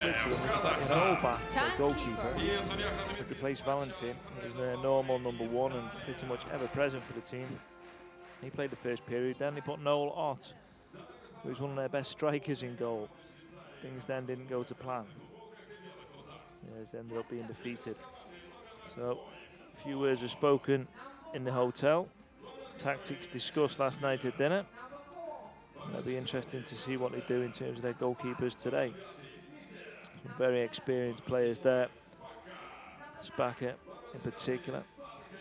Switzerland with an all-back goalkeeper. He replaced Valentin. He was their normal number one and pretty much ever present for the team. He played the first period, then they put Noel Ott, who was one of their best strikers in goal. Things then didn't go to plan. They ended up being defeated. So a few words were spoken in the hotel. Tactics discussed last night at dinner. And it'll be interesting to see what they do in terms of their goalkeepers today. Some very experienced players there. Spaka in particular,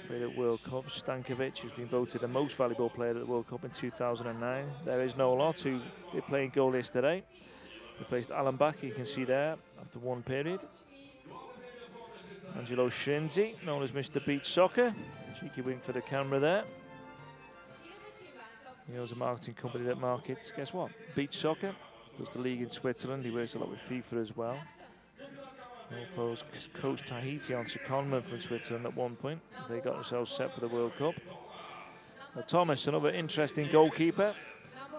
played at World Cup. Stankovic, who's been voted the most valuable player at the World Cup in 2009. There is Noel Ott, who did play in goal yesterday. Replaced Alan Back, you can see there, after one period. Angelo Shinzi, known as Mr. Beach Soccer. Cheeky wink for the camera there. He owns a marketing company that markets, guess what? Beach Soccer. Does the league in Switzerland. He works a lot with FIFA as well. Also coached Tahiti on secondment from Switzerland at one point as they got themselves set for the World Cup. Now, Thomas, another interesting goalkeeper,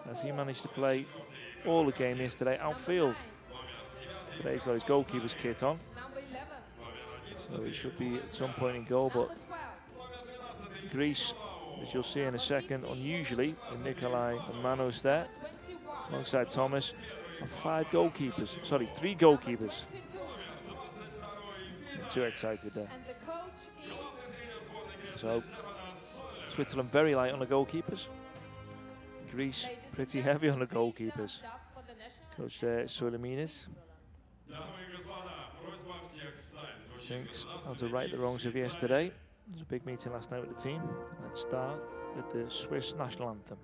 as he managed to play all the game yesterday outfield. Today he's got his goalkeeper's kit on, so he should be at some point in goal. But Greece, as you'll see in a second, unusually with Nikolai and Manos there, alongside Thomas, have three goalkeepers. I'm too excited there. So Switzerland very light on the goalkeepers. Greece pretty heavy on the goalkeepers. Coach Souleminis thinks how to right the wrongs of yesterday. There was a big meeting last night with the team. Let's start with the Swiss national anthem.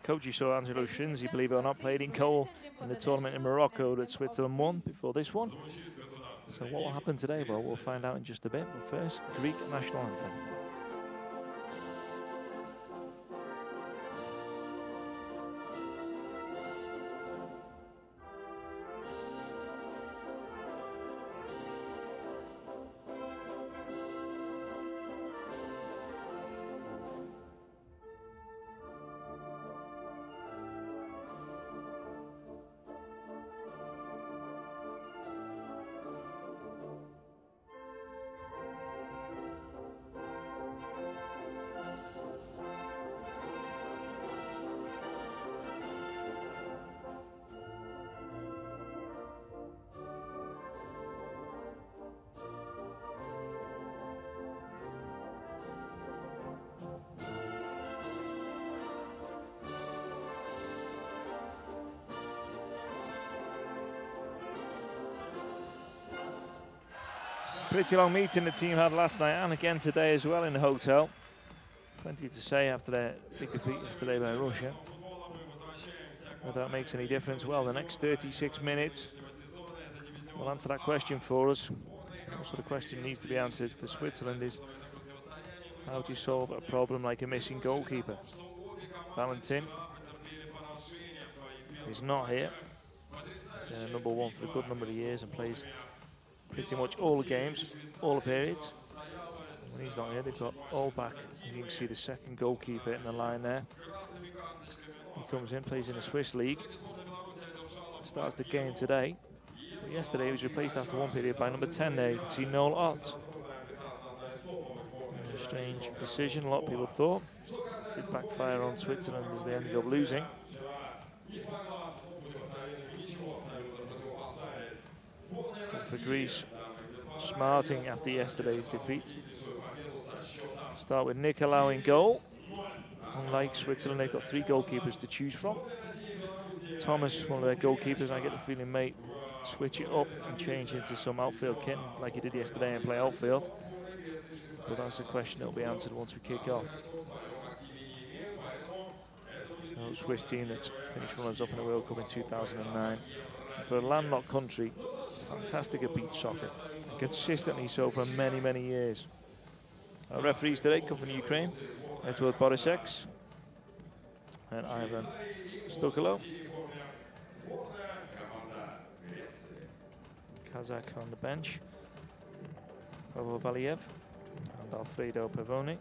Coach, you saw Angelo Shinzi, believe it or not, played in goal in the tournament in Morocco that Switzerland won before this one. So what will happen today? Well, we'll find out in just a bit. But first, Greek national anthem. Pretty long meeting the team had last night and again today as well in the hotel. Plenty to say after their big defeat yesterday by Russia. Whether that makes any difference, well, the next 36 minutes will answer that question for us. Also, the question needs to be answered for Switzerland is, how do you solve a problem like a missing goalkeeper? Valentin is not here. They're number one for a good number of years and plays pretty much all the games, all the periods. When he's not here, they've got all back. You can see the second goalkeeper in the line there. He comes in, plays in the Swiss league. Starts the game today. But yesterday he was replaced after one period by number 10 there. You can see Noel Ott. A strange decision, a lot of people thought. Did backfire on Switzerland as they ended up losing. For Greece, smarting after yesterday's defeat. Start with Nicolau in goal. Unlike Switzerland, they've got 3 goalkeepers to choose from. Thomas, one of their goalkeepers, I get the feeling, may switch it up and change into some outfield kit like he did yesterday and play outfield. But that's a question that will be answered once we kick off. So, Swiss team that's finished runners-up in the World Cup in 2009. And for a landlocked country, fantastic at beach soccer. And consistently so for many, many years. Our referees today come from Ukraine. Edward Borisek and Ivan Stokolo. Kazakh on the bench. Pavel Valiev and Alfredo Pavoni.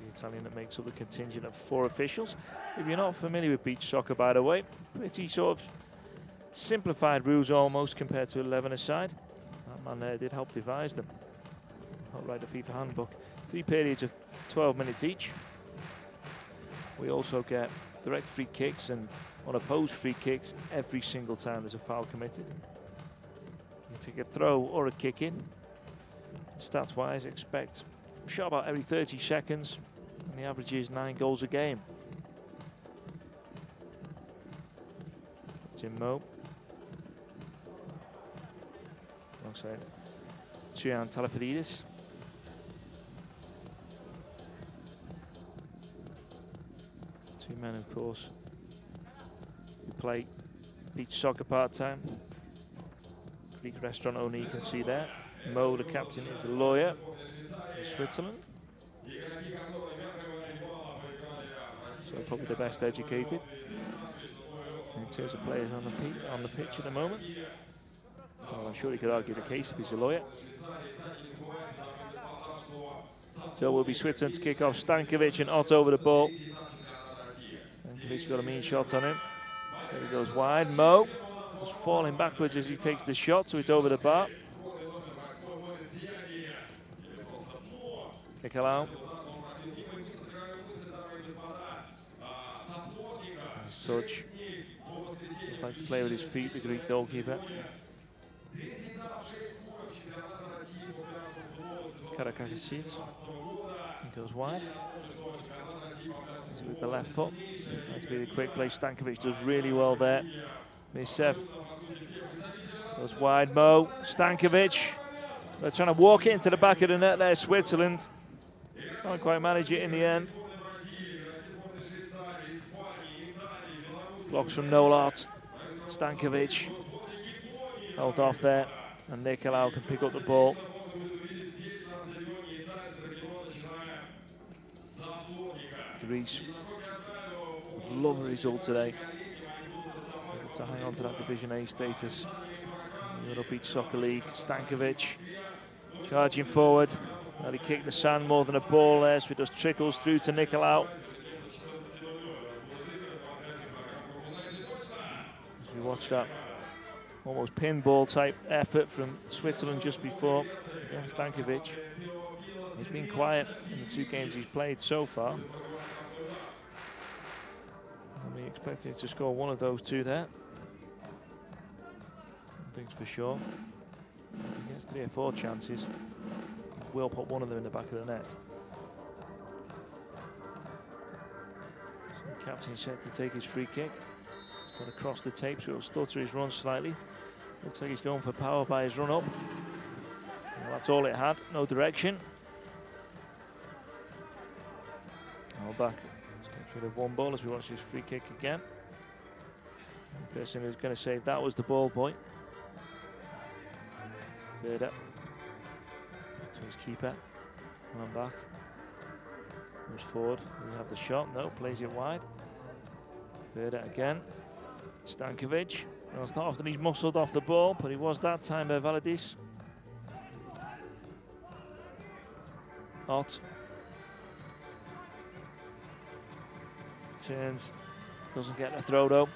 The Italian that makes up the contingent of 4 officials. If you're not familiar with beach soccer, by the way, pretty sort of simplified rules almost compared to 11-a-side. That man there did help devise them. Helped write the FIFA handbook. 3 periods of 12 minutes each. We also get direct free kicks and unopposed free kicks every single time there's a foul committed. You take a throw or a kick in. Stats-wise, expect a shot about every 30 seconds, and the average is 9 goals a game. Captain Mo. Alongside Trian Talafidis. Two men, of course, who play beach soccer part-time. Greek restaurant owner, you can see there. Mo, the captain, is a lawyer in Switzerland. So probably the best educated in terms of players on the pitch at the moment. Well, I'm sure he could argue the case if he's a lawyer. So it will be Switzerland to kick off. Stankovic and Ott over the ball. Stankovic got a mean shot on him. So he goes wide. Mo just falling backwards as he takes the shot, so it's over the bar. Nicolau. Nice touch. Just like to play with his feet, the Greek goalkeeper. Karakakis. He goes wide. With the left foot. Trying to be the quick play. Stankovic does really well there. Misev goes wide. Mo. Stankovic. They're trying to walk it into the back of the net there, Switzerland. Can't quite manage it in the end. Blocks from Nolart. Stankovic held off there, and Nicolau can pick up the ball. Greece would love a result today to hang on to that Division A status in the Euro Beach Soccer League. Stankovic charging forward. Well, he kicked the sand more than a ball there, so it just trickles through to Nicolau. As we watch that almost pinball type effort from Switzerland just before against Stankovic. He's been quiet in the 2 games he's played so far. I'll be expecting to score one of those 2 there. One thing's for sure. If he gets 3 or 4 chances, we'll put one of them in the back of the net. So the captain set to take his free kick. He's got to cross the tape, so it'll stutter his run slightly. Looks like he's going for power by his run up. Well, that's all it had, no direction. Now back. Let's get rid of one ball as we watch this free kick again. The person who's going to save that was the ball boy. Verda. To his keeper. And I'm back. Moves forward. We have the shot. No, plays it wide. Verda again. Stankovic. Well, it's not often he's muscled off the ball, but he was that time by Validis. Ott. Turns. Doesn't get a throw though.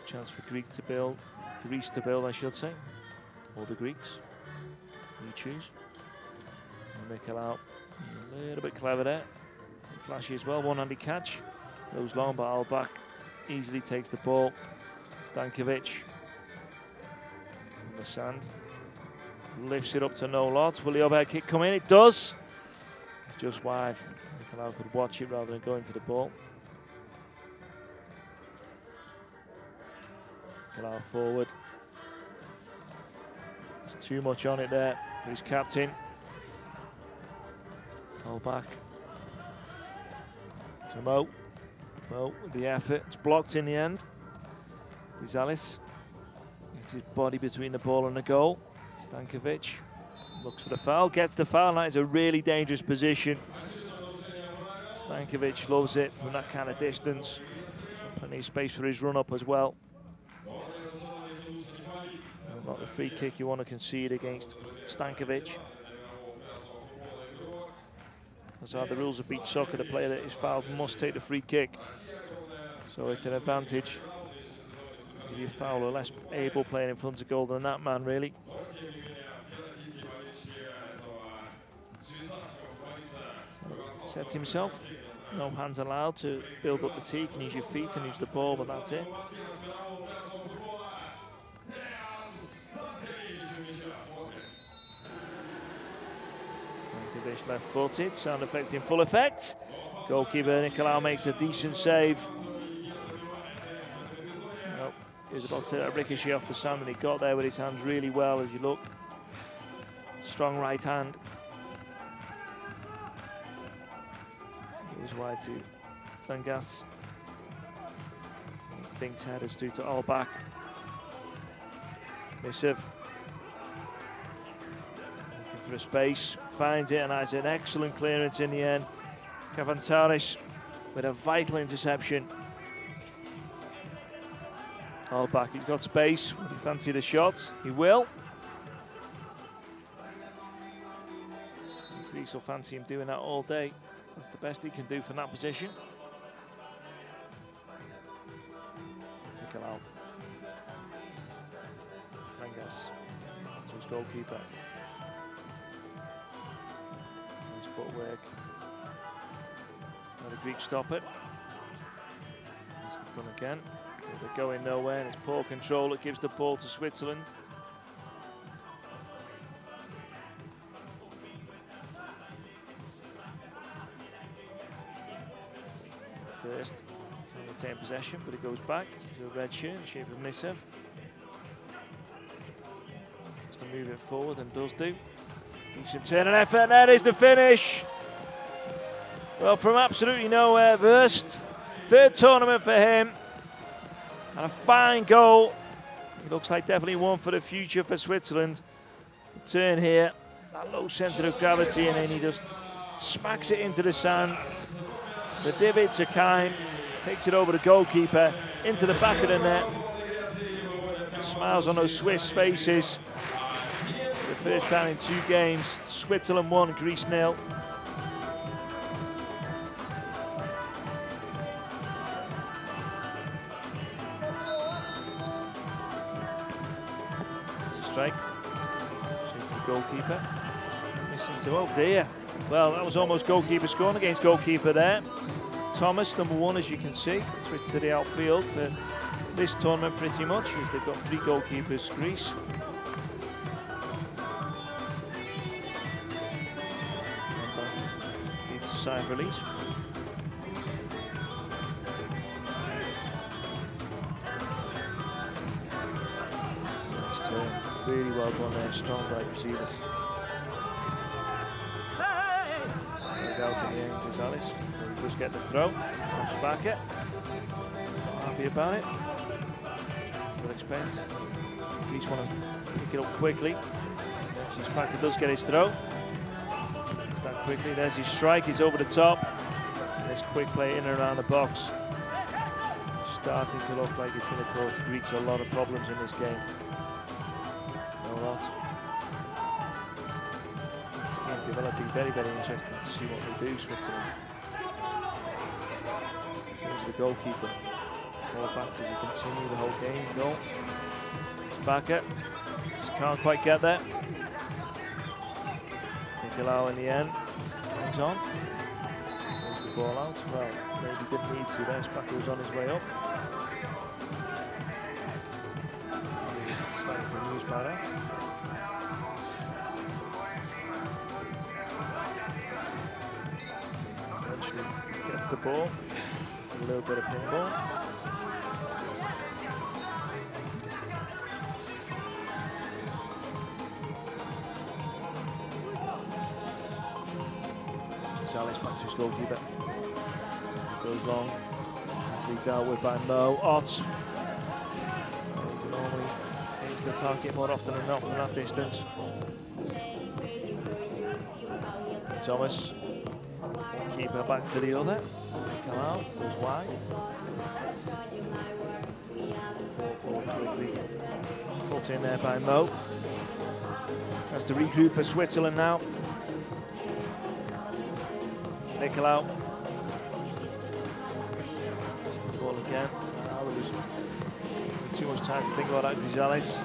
Chance for Greece to build, I should say. All the Greeks. You choose. Nicolau, a little bit clever there. Flashy as well, one-handed catch. Goes long, but Albach easily takes the ball. Stankovic on the sand. Lifts it up to Nolart. Will the overhead kick come in? It does. As just wide. Nicolau could watch it rather than going for the ball. Nicolau forward. There's too much on it there for his captain. Hold back. To Mo. Mo with the effort. It's blocked in the end. Gonzalez gets his body between the ball and the goal. Stankovic looks for the foul, gets the foul. That is a really dangerous position. Stankovic loves it from that kind of distance. Plenty of space for his run-up as well. Not the free kick you want to concede against Stankovic. As are the rules of beach soccer, the player that is fouled must take the free kick. So it's an advantage. If you foul a less able player in front of goal than that man, really. Sets himself. No hands allowed to build up the tee. You can use your feet and use the ball, but that's it. Stankovic left-footed, sound effect in full effect. Goalkeeper Nicolau makes a decent save. Nope. He was about to ricochet off the sand, and he got there with his hands really well as you look. Strong right hand. It was wide to Flangas. Dinked headers through to Allback. Missive. Looking for a space, finds it, and has an excellent clearance in the end. Kavantaris with a vital interception. Allback, he's got space. Will he fancy the shot? He will. Greece will fancy him doing that all day. That's the best he can do from that position. Nicolau. Flangas to his goalkeeper. His footwork. Now the Greek stop it. Missed it done again. They're going nowhere, and it's poor control. It gives the ball to Switzerland. First, can retain possession, but it goes back to a red shirt in the shape of Misev. Has to move it forward and does do. Decent turn and effort, and there is the finish. Well, from absolutely nowhere, Wurst. Third tournament for him. And a fine goal. It looks like definitely one for the future for Switzerland. The turn here, that low centre of gravity, and then he just smacks it into the sand. The divots are kind, takes it over the goalkeeper, into the back of the net. Smiles on those Swiss faces. For the first time in 2 games, Switzerland 1, Greece 0. Strike, straight to the goalkeeper. Missing to, oh dear. Well, that was almost goalkeeper scoring against goalkeeper there. Thomas, number 1, as you can see, switched to the outfield for this tournament pretty much, as they've got 3 goalkeepers, Greece. Needs a sigh of release. Nice turn, really well done there, strong right receivers. Out in the end, Gonzalez. He does get the throw. Spaka. Happy about it. Good expense. Greece want to pick it up quickly. Spaka does get his throw. Start quickly. There's his strike. He's over the top. And this quick play in and around the box. Starting to look like it's going to cause the Greeks a lot of problems in this game. A lot. Developing very, very interesting to see what they do, Switzerland. In terms of the goalkeeper, ball back as you continue the whole game. Goal. Spaka just can't quite get there. Nicolau in the end hangs on. Moves the ball out. Well, maybe didn't need to there. Spaka was on his way up. Slightly confused by that. gets the ball. A little bit of pinball. Gonzalez back to his goalkeeper. Goes long. Nicely dealt with by Mo. Ott. Normally hits the target more often than not from that distance. Thomas. Keeper back to the other. Come out. Goes wide. Forward quickly. Foot in there by Mo. That's the regroup for Switzerland now. Nicolau. Ball again. There was too much time to think about that, Gonzalez.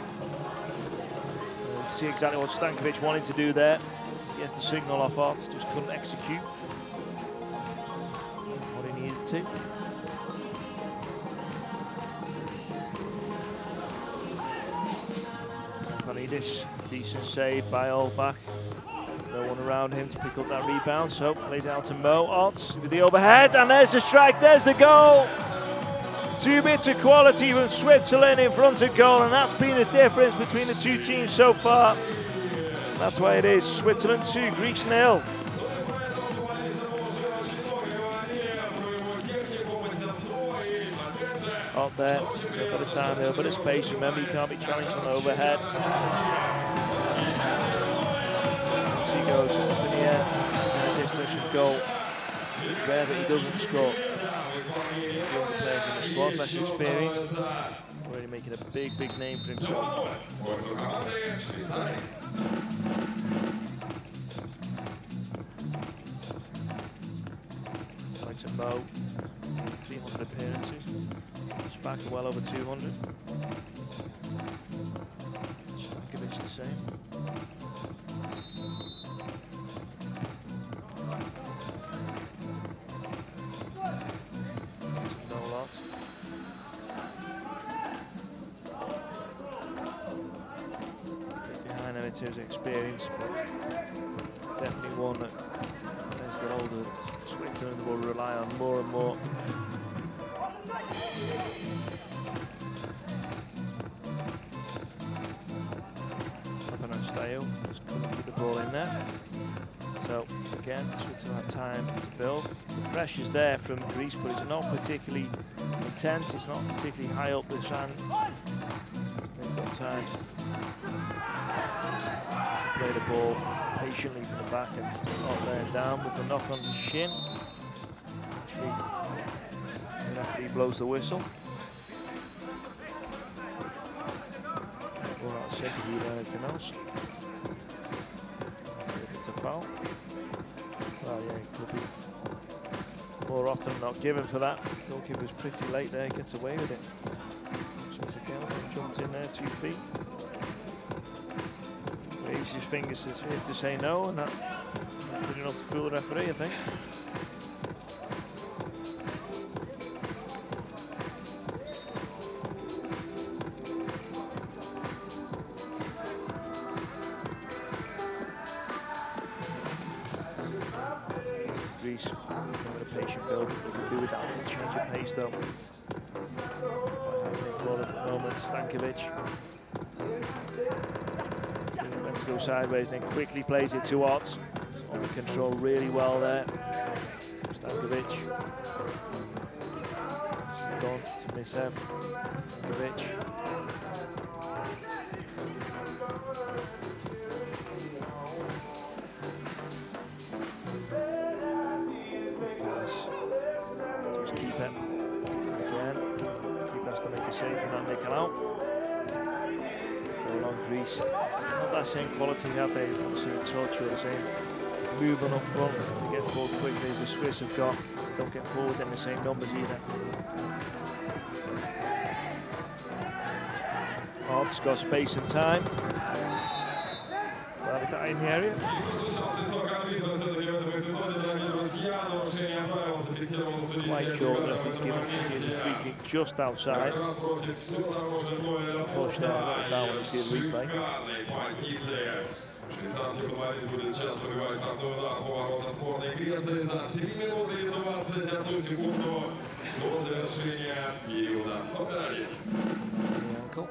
You see exactly what Stankovic wanted to do there. He has the signal off Ott, just couldn't execute what he needed to. Fanidis, decent save by Olbach. No one around him to pick up that rebound, so plays it out to Mo. Ott with the overhead, and there's the strike, there's the goal! 2 bits of quality from Switzerland in front of goal, and that's been the difference between the two teams so far. That's why it is Switzerland 2, Greece 0. Up there, a bit of time, a little bit of space. Remember, you can't be challenged on the overhead. He goes up in the air, and a distance from goal. It's rare that he doesn't score. Young players in the squad, less experienced, already making a big, big name for himself. Like to Mo, 300 appearances. Spacker well over 200. Stankovic the same. Behind him in terms of experience, but definitely one that as the older Switzerland will rely on more and more. Style just couldn't get the ball in there. So again, Switzerland have time to build. The pressure's there from Greece, but it's not particularly intense. It's not particularly high up the sand. They've got time to play the ball patiently from the back and up there and down with the knock on the shin. Actually, the referee blows the whistle. Or not said to do anything else. It's a foul. Well, yeah, it could be more often not given for that. Goalkeeper's pretty late there, gets away with it. Shots again, jumped in there, 2 feet. Waves his fingers as if to say no, and that's enough to fool the referee, I think. Greece, a patient build, we can do without a change of pace though. Happening forward at the moment, Stankovic. Meant to go sideways, then quickly plays it to Ott. It's under control really well there. Stankovic. Done to Misev. Stankovic. Save from that Nicolau. Go along Greece. Not that same quality, have they? Not the same touch or the same movement up front. They get forward quickly as the Swiss have got. They don't get forward in the same numbers either. Ott's got space and time. Well, is that in the area? Quite short, but if he's given, here's a free kick just outside. Push there, down when you see the replay. Швейцарский футболист будет сейчас пробивать штрафной удар по воротам сборной Греции за 3 минуты и 21 секунду до завершения периода. Номер 1.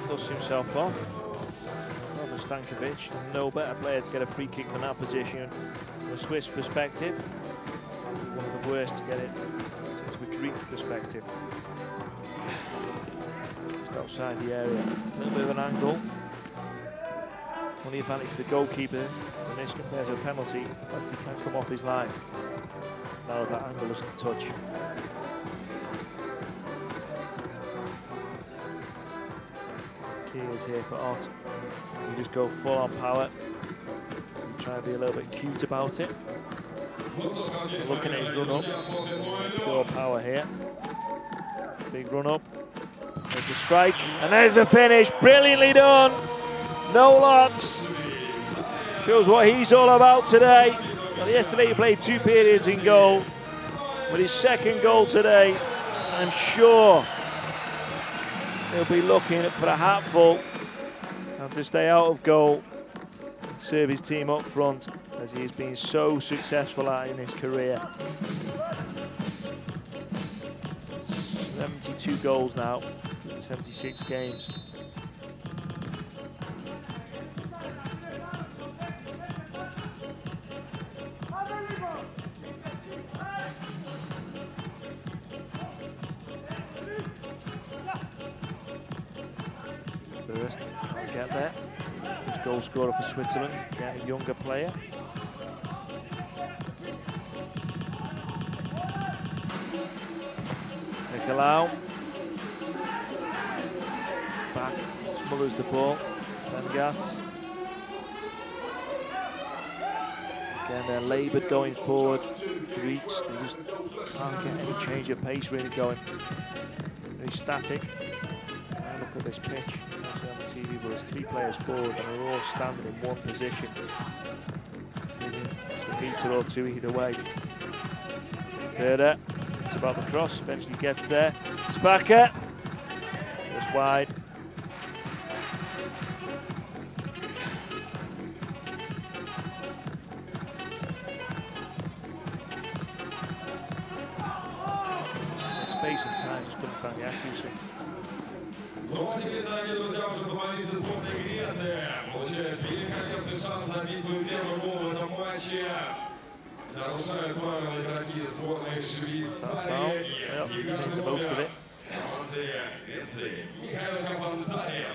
Dusts himself off. Robert Stankovic, no better player to get a free kick from that position. From a Swiss perspective, one of the worst to get it since the Greek perspective. Just outside the area, a little bit of an angle. Only advantage for the goalkeeper when this compares to a penalty is the fact he can come off his line. Now that angle is to touch. Key is here for Ott. You just go full on power. Try and be a little bit cute about it. Looking at his run up. Pure power here. Big run up. There's the strike. And there's the finish. Brilliantly done. No lots. Shows what he's all about today. Well, yesterday he played 2 periods in goal. With his second goal today, I'm sure he'll be looking for a hatful and to stay out of goal and serve his team up front, as he's been so successful at in his career. 72 goals now in 76 games. First, can't get there. This goal scorer for Switzerland, again a younger player. Nicolau. Back, smothers the ball. Fengas. Again, they're laboured going forward. The Greeks, they just can't get any change of pace really going. Very static. Now look at this pitch. On the TV, but there's 3 players forward and they're all standing in one position. It's a metre or 2 either way. Further, it's about the cross, eventually gets there. Spaka, just wide. Space and time just couldn't find the accuracy. Ну а теперь, дорогие друзья, уже футболисты сборной Греции получают великолепный шанс забить свой первый гол в этом матче. Нарушают правила игроки сборной Швейцарии и команды Греции.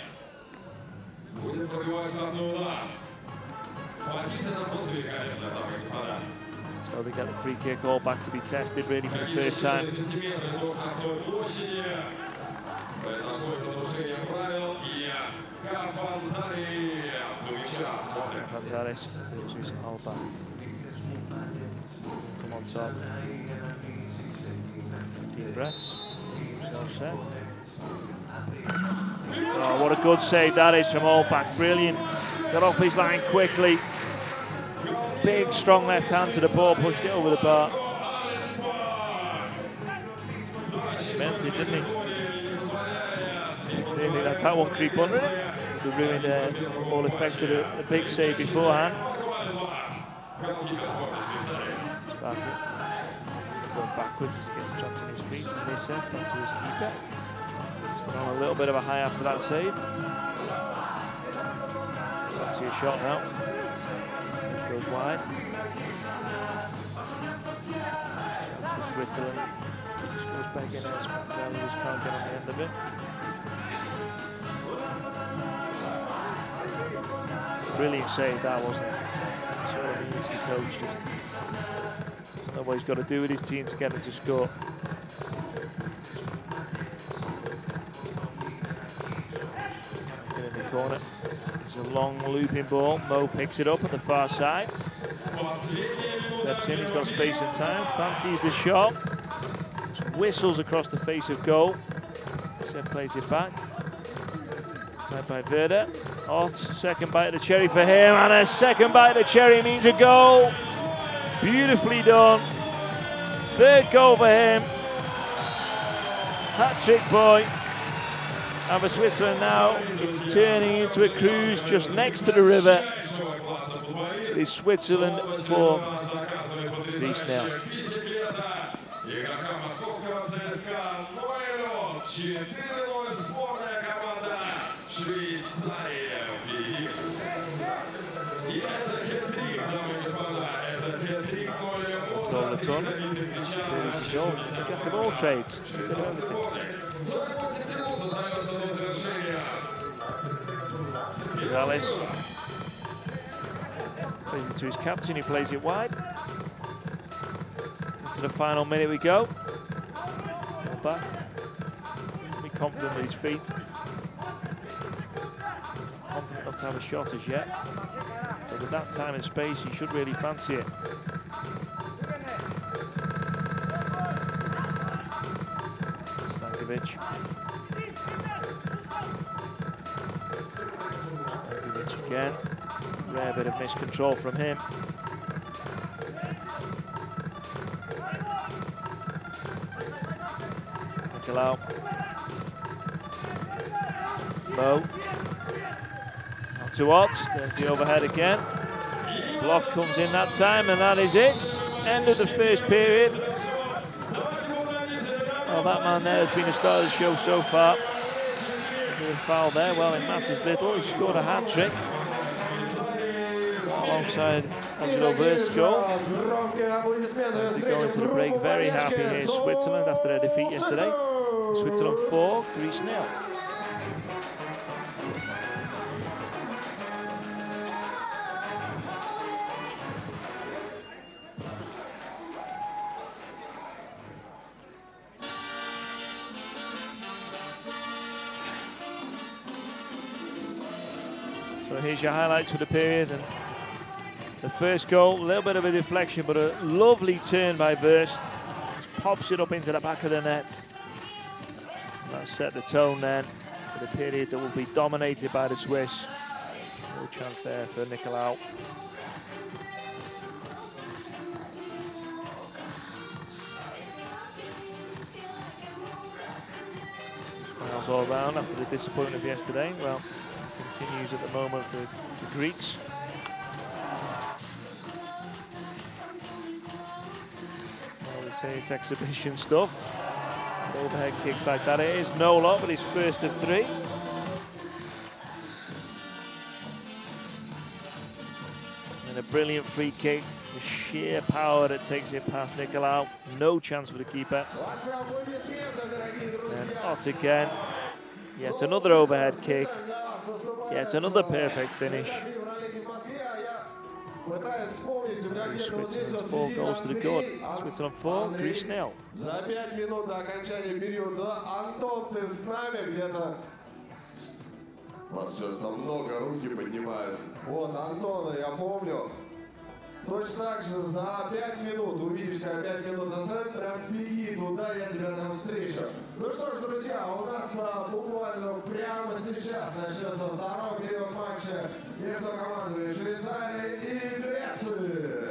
Будет пробивать штрафной удар. Позиция на просто великолепная, дамы и господа. So they get the free kick all back to be tested really for the first time. Произошло это нарушение правил, и Carvantaris loses Alba. Come on top. Deep breaths. Himself set. Oh, what a good save that is from Alba. Brilliant. Got off his line quickly. Big, strong left hand to the ball, pushed it over the bar. Meant it, didn't he? Really let that one creep under it. Could ruin all effects of the big save beforehand. It's back in. Going backwards as he gets trapped on his feet. And this back to his keeper. Still on a little bit of a high after that save. Fancy a shot now. It goes wide. Chance for Switzerland. Just goes back in there. Spandau just can't get on the end of it. Brilliant save that, wasn't it? So he needs the coach just doesn't know what he's got to do with his team to get him to score. In the corner. It's a long looping ball. Mo picks it up at the far side. Steps in, he's got space and time. Fancies the shot. It's whistles across the face of goal. Seth plays it back. Led by Werder. Ott, second bite of the cherry for him, and a second bite of the cherry means a goal. Beautifully done. Third goal for him. Hat-trick boy. And for Switzerland now, it's turning into a cruise just next to the river. It is Switzerland 4, Greece 0. Goal a ton, ready to go. Jack of all trades, a bit of everything. Gonzalez plays it to his captain, he plays it wide. Into the final minute we go. Back. Be confident with his feet. Confident enough to have a shot as yet. But with that time and space, he should really fancy it. Stankovic again. Rare bit of miscontrol from him. Nicolau. Mo. On to Ott. There's the overhead again. Block comes in that time, and that is it. End of the first period. Well, that man there has been the star of the show so far. There's a foul there. Well, it matters little. He scored a hat-trick alongside Angelo Versko. They go into the break very happy here, Switzerland, after their defeat yesterday. Switzerland 4, Greece 0. So here's your highlights for the period. And the first goal, a little bit of a deflection, but a lovely turn by Wurst. Just pops it up into the back of the net. And that set the tone then for the period that will be dominated by the Swiss. No chance there for Nicolau. Smiles all round after the disappointment of yesterday. Well, continues at the moment for the Greeks. Well, they say it's exhibition stuff. Overhead kicks like that. It is no lot, but it's first of 3. And a brilliant free kick. The sheer power that takes it past Nicolau. No chance for the keeper. And Ott again. Yet another overhead kick. Yet another perfect finish. Switzerland's 4 goals to the good. Switzerland 4, Greece 0. За 5 минут до окончания периода. Антон, ты с нами где-то? Вас что-то много, руки поднимают. Вот, Антона, я помню. Точно так же за 5 минут увидишь, как 5 минут оставим, прям беги туда, я тебя там встречу. Ну что ж, друзья, у нас буквально прямо сейчас начнется второй период матча между командами Швейцарии и Греции.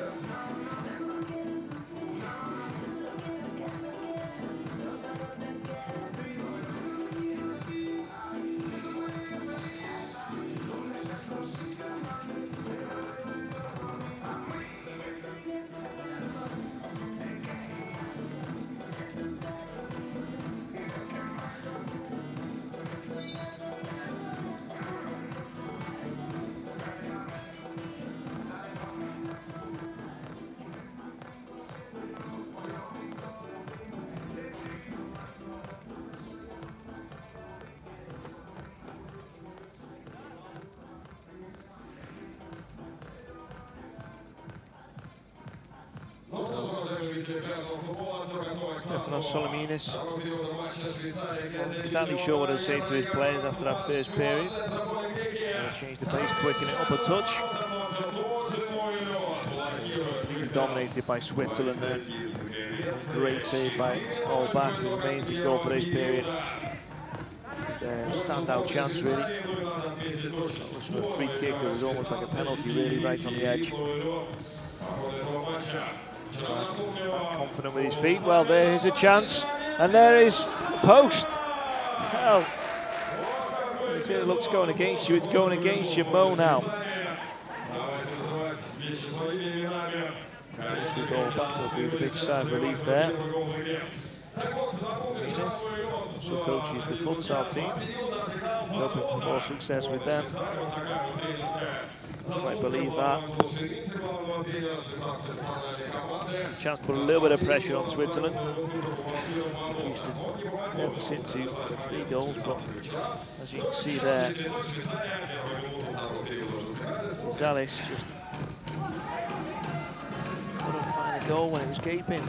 Stefanos Solomidis. Not exactly sure what he'll say to his players after that first period. He'll change the pace, quicken it up a touch. Completely dominated by Switzerland then. Great save by Olbach, who remains in goal for this period. Standout chance, really. It was from a free kick that was almost like a penalty, really, right on the edge. Confident with his feet. Well, there is a chance, and there is the post. Well, you see it looks going against you. It's going against you, Mo now. With Olbach will be the big sigh of relief there. Also coaches the futsal team, hoping for more success with them. I might believe that. A chance to put a little bit of pressure on Switzerland. Reduced the deficit to 3 goals, but as you can see there, Zalis just couldn't find a goal when it was gaping.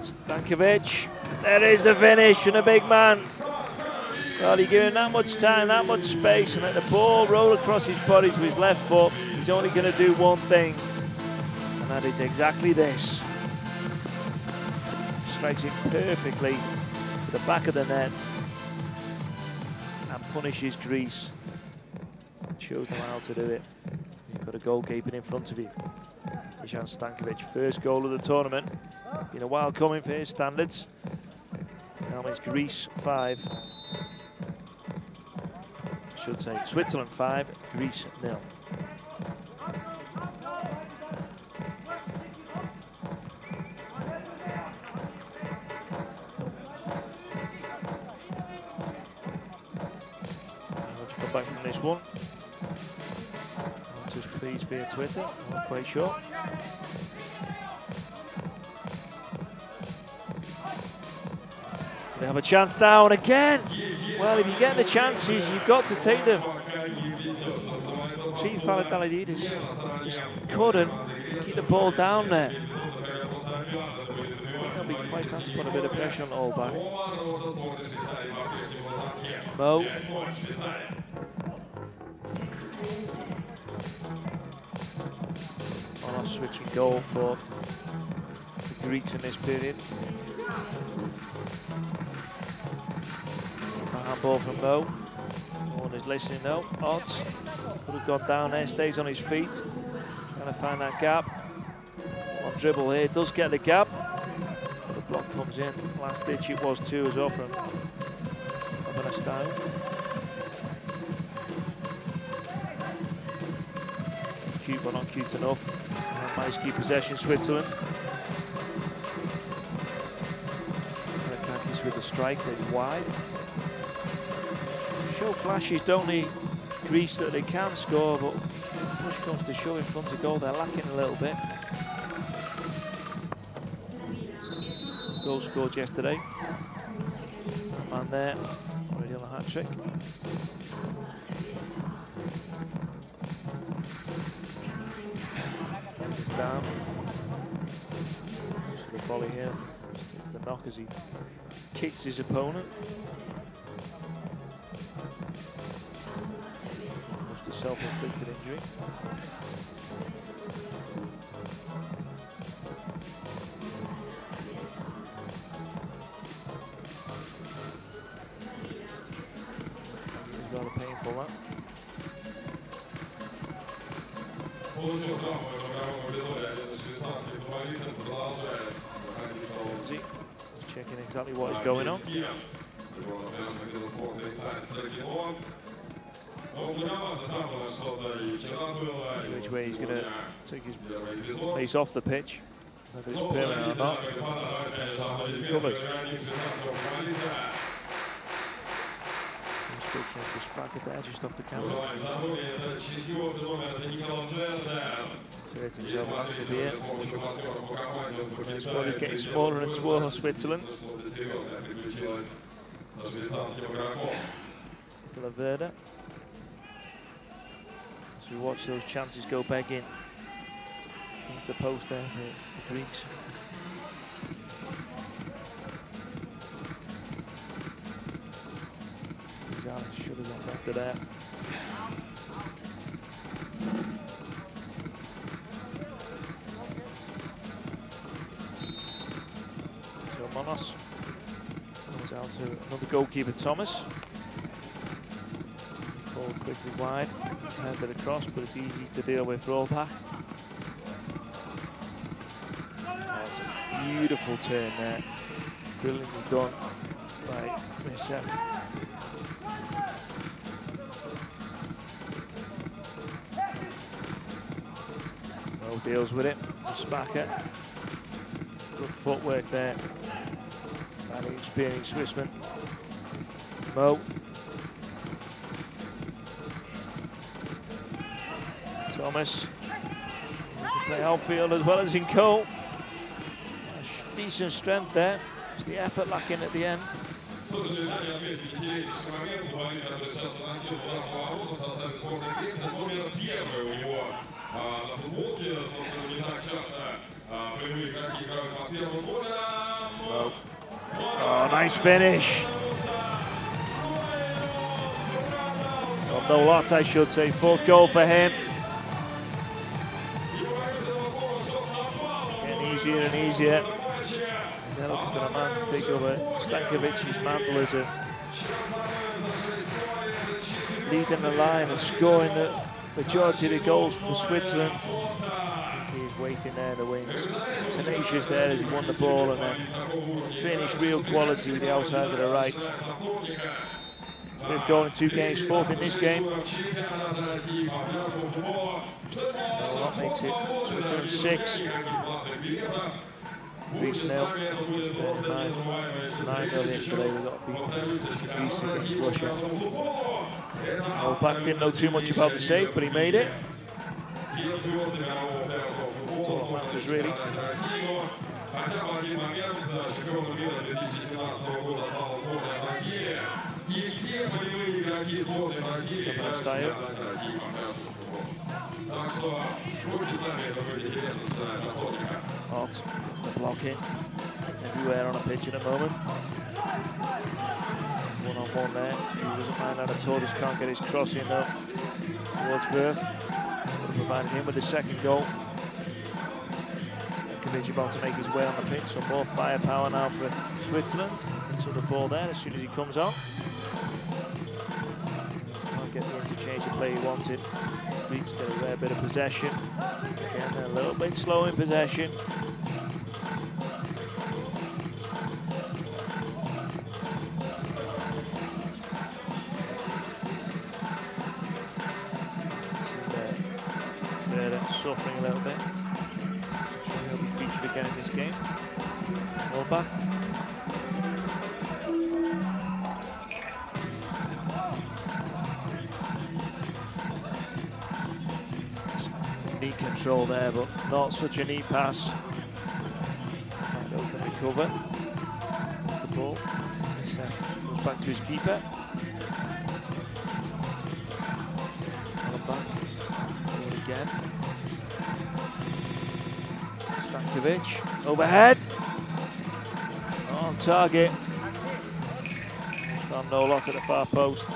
Stankovic, there is the finish from the big man. Well, he gave him that much time, that much space, and let the ball roll across his body to his left foot. He's only going to do one thing, and that is exactly this. Strikes it perfectly to the back of the net and punishes Greece. Shows them how to do it. You've got a goalkeeper in front of you. Dusan Stankovic, first goal of the tournament. Been a while coming for his standards. Now it's Greece 5. I should say Switzerland 5, Greece 0. Let's come back from this one. Answers please via Twitter, I'm not quite sure. They have a chance now, and again, well, if you get the chances, you've got to take them. Team Dalididis just couldn't keep the ball down there. They'll be quite fast to put a bit of pressure on Olbach. Mo. One last switching goal for the Greeks in this period. Handball from Mo. No one is listening though. Odds could have gone down there, stays on his feet. Trying to find that gap. On dribble here, does get the gap. The block comes in. Last ditch it was too as well from Abinestein. Cute but not cute enough. And managed to keep possession, Switzerland. Kakis with the strike, it's wide. Show flashes, don't they, Greece, that they can score, but push comes to show in front of goal, they're lacking a little bit. Goal scored yesterday. That man there, already on the hat-trick. He's down. So the volley here, just takes the knock as he kicks his opponent. Self-inflicted injury. It's rather painful, that. Just checking exactly what is going on. Which way he's going to take his place off the pitch, whether it's permanent or not, depends on how he recovers. Instructions for Spracket there, just off the camera. It's himself active here. The squad is getting smaller and smaller, Switzerland. Laverde. So we watch those chances go back in. Here's the post there for the Greeks. Zalis should have gone better there. Kronos. Goes out to another goalkeeper, Thomas. Ball quickly wide, head it across, but it's easy to deal with rollback. That's a beautiful turn there. Brilliantly done by Misef. Mo deals with it to Spacker. Good footwork there by the experienced Swissman. Mo. Thomas. He can play outfield as well as in goal. Decent strength there. It's the effort lacking at the end. Oh, nice finish. Well, no lot, I should say. 4th goal for him. Getting easier and easier. They're looking for a man to take over Stankovic's mantle as a leading the line and scoring the majority of the goals for Switzerland. I think he's waiting there in the wings. Tenacious there as he won the ball and then finished real quality with the outside of the right. 5th goal in 2 games, 4th in this game. Well, that makes it Switzerland 6. Greece 0. 9-0 yesterday. We got beat Greece against Russia. Novak didn't know too much about the save, but he made it. That's all that matters, really. Hot, it's the blocking everywhere on a pitch at the moment. One-on-one there. He doesn't mind that at all, just can't get his cross in though. Towards first. Would have provided him with the 2nd goal. Stankovic about to make his way on the pitch, so more firepower now for Switzerland. So the ball there as soon as he comes on. Can't get the interchange of play he wanted. Greeks get a rare bit of possession. Again, a little bit slow in possession. Suffering a little bit. Sure he'll be featured again in this game. Ball back. Neat control there, but not such a neat pass. Can't open the cover. The ball. Goes back to his keeper. Back. Again. Stankovic, overhead, on target. Found no lot at the far post.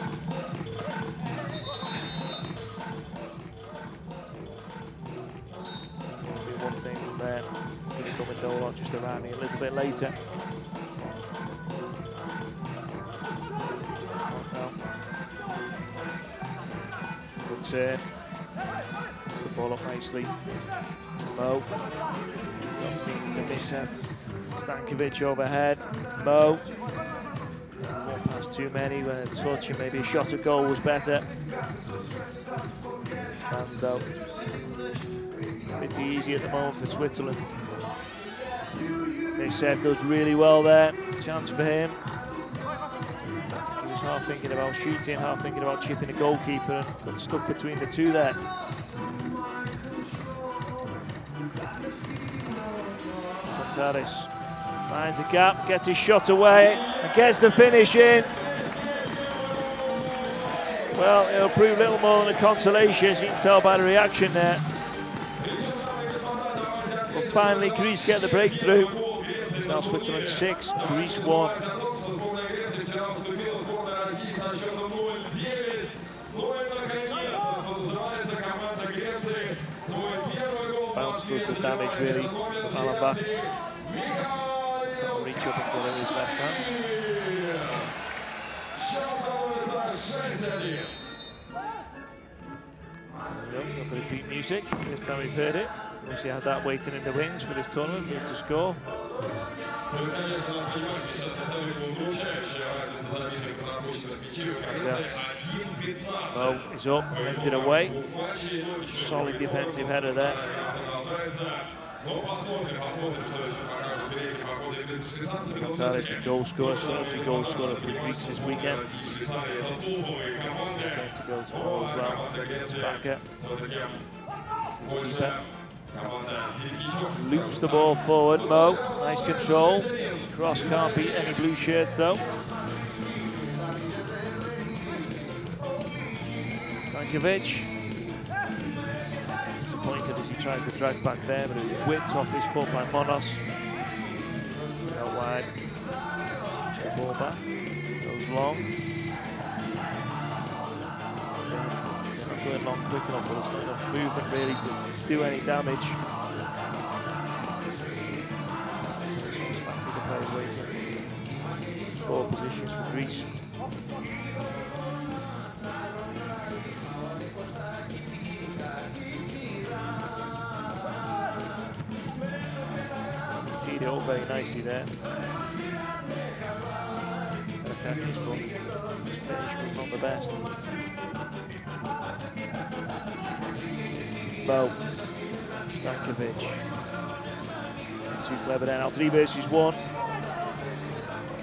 Maybe one thing from there. Going to come with no lot just around me a little bit later. Good turn. Puts the ball up nicely. Mo. He's not beaten to Misef. Stankovic overhead. Mo. One pass too many when a touch and maybe a shot at goal was better. Stands though. Pretty easy at the moment for Switzerland. Misef does really well there. Chance for him. He was half thinking about shooting, half thinking about chipping the goalkeeper and got stuck between the two there. Taris finds a gap, gets his shot away, and gets the finish in. Well, it'll prove little more than a consolation, as you can tell by the reaction there. But finally, Greece get the breakthrough. It's now Switzerland 6, Greece 1. Bounce does the damage, really, from Allenbach. reach up and get it with his left hand. Got repeat music. First time we've heard it. Obviously had that waiting in the wings for this tournament for him to score. Mo is up, heads it away. Solid defensive header there. Gonzalez, the goal scorer, solitary goal scorer for the Greeks this weekend. Going to go tomorrow as well. Spacker. Loops the ball forward, Mo. Nice control. Cross can't beat any blue shirts though. Stankovic. Disappointed as he tries to drag back there, but it was whipped off his foot by Monos. Out wide. Switch the ball back. Goes long. They're not going long quick enough, but there's not enough movement really to do any damage. Some static players waiting. 4 positions for Greece. Teed it up very nicely there. Kakis, but his finish was not the best. Mo, Stankovic. Too clever there now, 3 versus 1.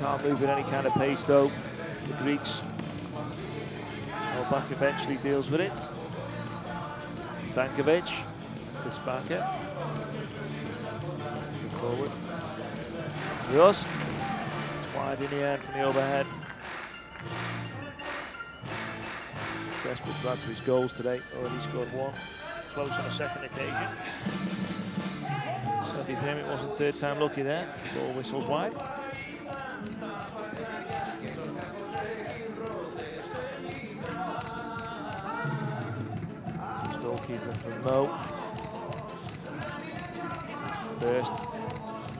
Can't move at any kind of pace though, the Greeks. Back eventually deals with it. Stankovic to Spacker. Forward. Rust. It's wide in the end from the overhead. Desperate to add to his goals today. Already scored 1. Close on a second occasion. Sadly for him, it wasn't 3rd time lucky there. The ball whistles wide. His goalkeeper from Mo. First,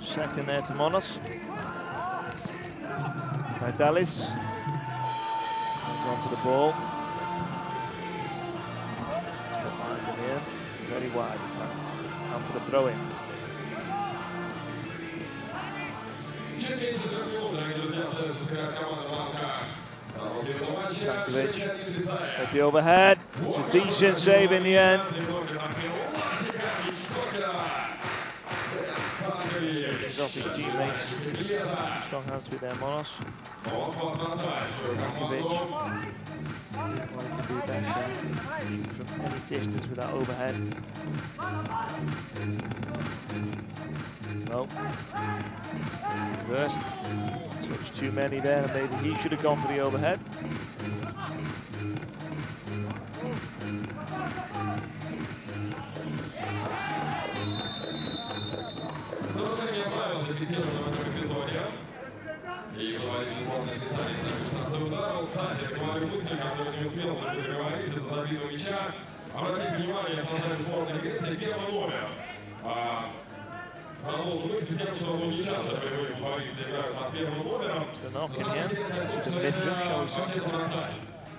second there to Monos. Vidalis comes onto the ball. Very wide, in fact. After the throw-in. Stankovic. There's the overhead. It's a decent save in the end. He's off his teammates. Strong hands with their Monos. Stankovic. What he can do best there. Shoot from any distance with that overhead. No. Reversed. Touch too many there, and maybe he should have gone for the overhead. И говорили сборной Швейцарии, конечно, что ударил. Кстати, говорю мысли, которые не успел договорить из-за забитого мяча. Обратите внимание, в составе сборной Греции 1-й номер. Продолжу мысли тем, что не часто боевые футболисты играют под 1-м номером.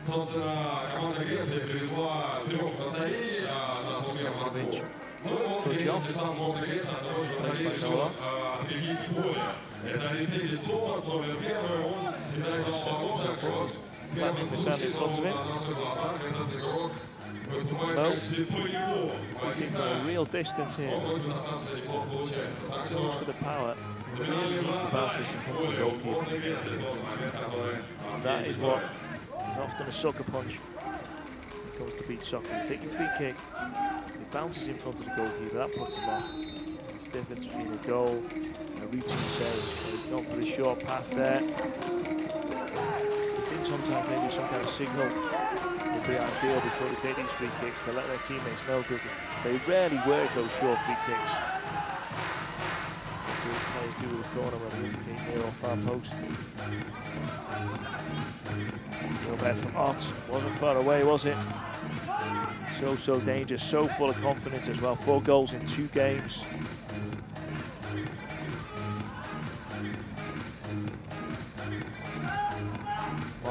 Собственно, команда Греции привезла 3 вратарей на полмера. Ну и вот, состав сборной Греции от того, что вратарей решил отрядить в поле. Это Аристидис Томас, номер 1, он всегда играл по локоть. В первом случае, что на наших глазах этот игрок выступает в качестве полевого футболиста. Real distance here. Он вроде достаточно неплохо получается. Так что for the power. Really needs the bounces in front of the goalkeeper. That is what is often a sucker punch when it comes to beach soccer. You take your free kick, he bounces in front of the goalkeeper, that puts him off. It's the difference between a goal and a routine save. He's gone for the short pass there. I think sometimes maybe some kind of signal would be ideal before they take these free kicks to let their teammates know, because they rarely work those short free kicks. That's what players do with the corner, whether they indicate near or far post. Go back from Ott. Wasn't far away, was it? So dangerous, so full of confidence as well. 4 goals in 2 games.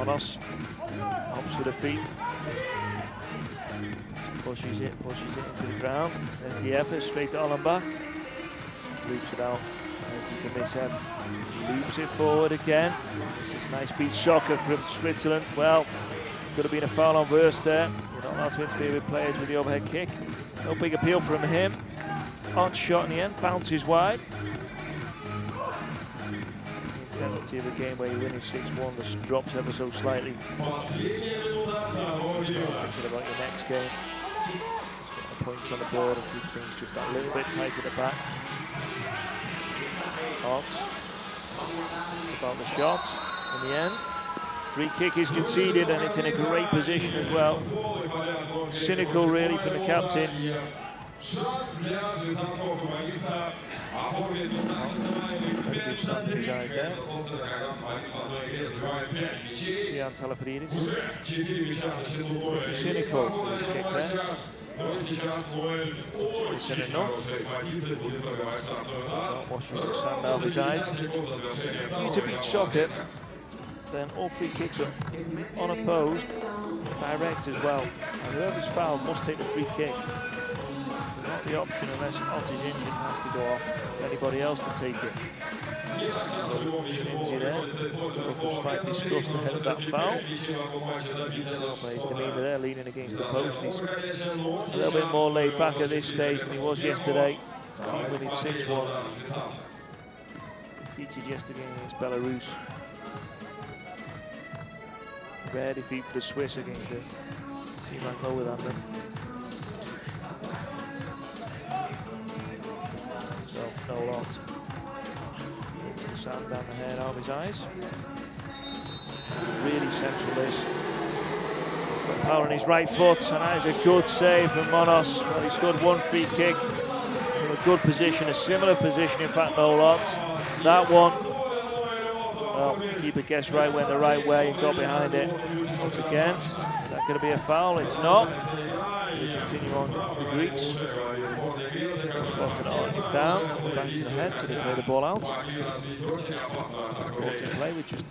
Monos opts for the feet. Pushes it into the ground. There's the effort, straight to Ollenbach. Loops it out. There's the Misev. Loops it forward again. This is nice beach soccer from Switzerland. Well, could have been a foul on Wurst there. You're not allowed to interfere with players with the overhead kick. No big appeal from him. Odd shot in the end, bounces wide. The intensity of the game where you win is 6-1 just drops ever so slightly. Start thinking about your next game. Just get the points on the board and keep things just a little bit tight at the back. Odds. It's about the shots in the end. Free kick is conceded and it's in a great position as well. Cynical really from the captain. Plenty of sun in his eyes there. Tian Talafridis. Pretty cynical with his kick there. Isn't enough. Washes the sand out of his eyes. Due to beach soccer, then all free kicks are unopposed, direct as well. And whoever's fouled must take the free kick. Not the option unless Ott is injured, has to go off for anybody else to take it. Shinji there, look of slight disgust ahead of that foul. You tell by his demeanour there, leaning against the post. He's a little bit more laid back at this stage than he was yesterday. His team winning 6-1. Defeated yesterday against Belarus. Rare defeat for the Swiss against a team like lower than them. So, no lot. Takes the sand down the hair out of his eyes. Really central this. Got power on his right foot, and that is a good save from Monos. Well, he scored one free kick from a good position, a similar position, in fact, no lot. That one. Well, keeper guessed right, went the right way and got behind it. Once again, is that going to be a foul? It's not. We continue on the Greeks. Spotted on, he's down, back to the head, so they play the ball out. Ball in play with just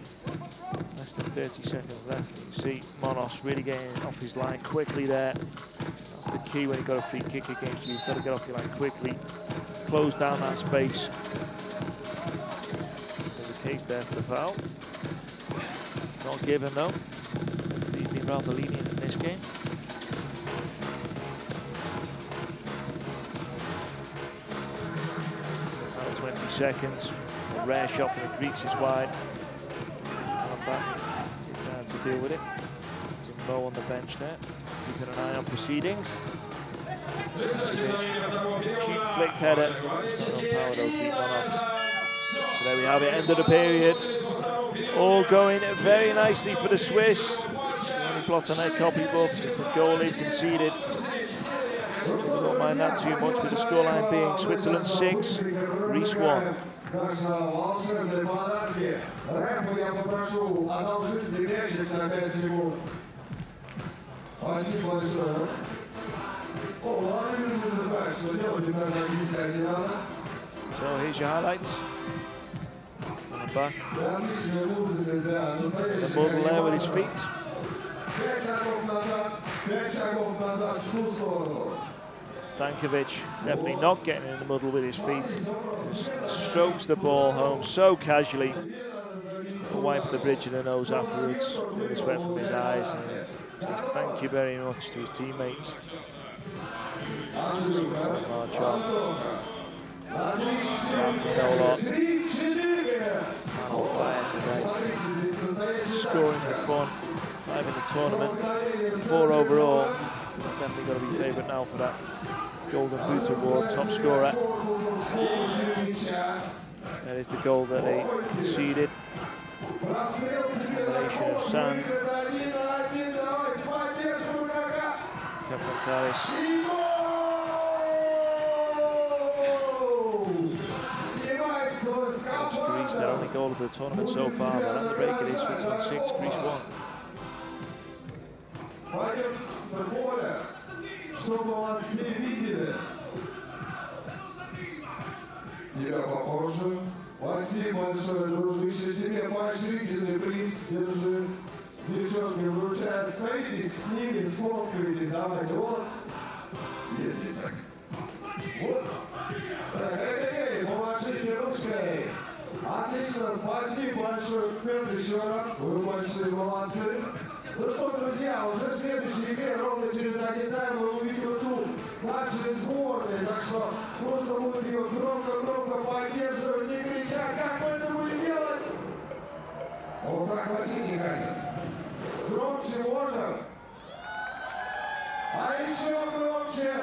less than 30 seconds left. You can see Monos really getting off his line quickly there. That's the key when you've got a free kick against you. You've got to get off your line quickly, close down that space. Case there for the foul. Not given though. He's been rather lenient in this game. 20 seconds. A rare shot from the Greeks is wide. And back in time to deal with it. It's Mo on the bench there. Keeping an eye on proceedings. Cheap flicked header. Power those beat Monos. So there we have it, end of the period. All going very nicely for the Swiss. The only blot on their copybook is the goal they conceded. Don't mind that too much with the scoreline being Switzerland 6, Greece 1. So here's your highlights. Back. The muddle there with his feet. Stankovic definitely not getting in the muddle with his feet. Just strokes the ball home so casually. Wipe the bridge of the nose afterwards. The sweat from his eyes. And just thank you very much to his teammates. Hard job. No lot. On fire today. Scoring for fun. 5 in the tournament. 4 overall. Definitely got to be favourite now for that Golden Boot Award. Top scorer. That is the goal that they conceded. Combination of sand. Kafantaris. Greece, their only goal of the tournament so far, but at the break it is Switzerland 6, Greece 1. Тебя попозже. Спасибо большое, дружище. Тебе поощрительный приз. Держи. девчонки вручают. Стоите с ними, сфоткаетесь. Давайте, вот. Есть здесь так. Вот. Эй, помашите ручкой. Отлично, спасибо большое, ребят, еще раз. Вы большие молодцы. Ну что, друзья, уже в следующей игре, ровно через один тайм, мы увидим тут наши сборные. Так что нужно будет ее громко-громко поддерживать и кричать. Как мы это будем делать? Вот так вообще не катит. Громче можем? А еще громче.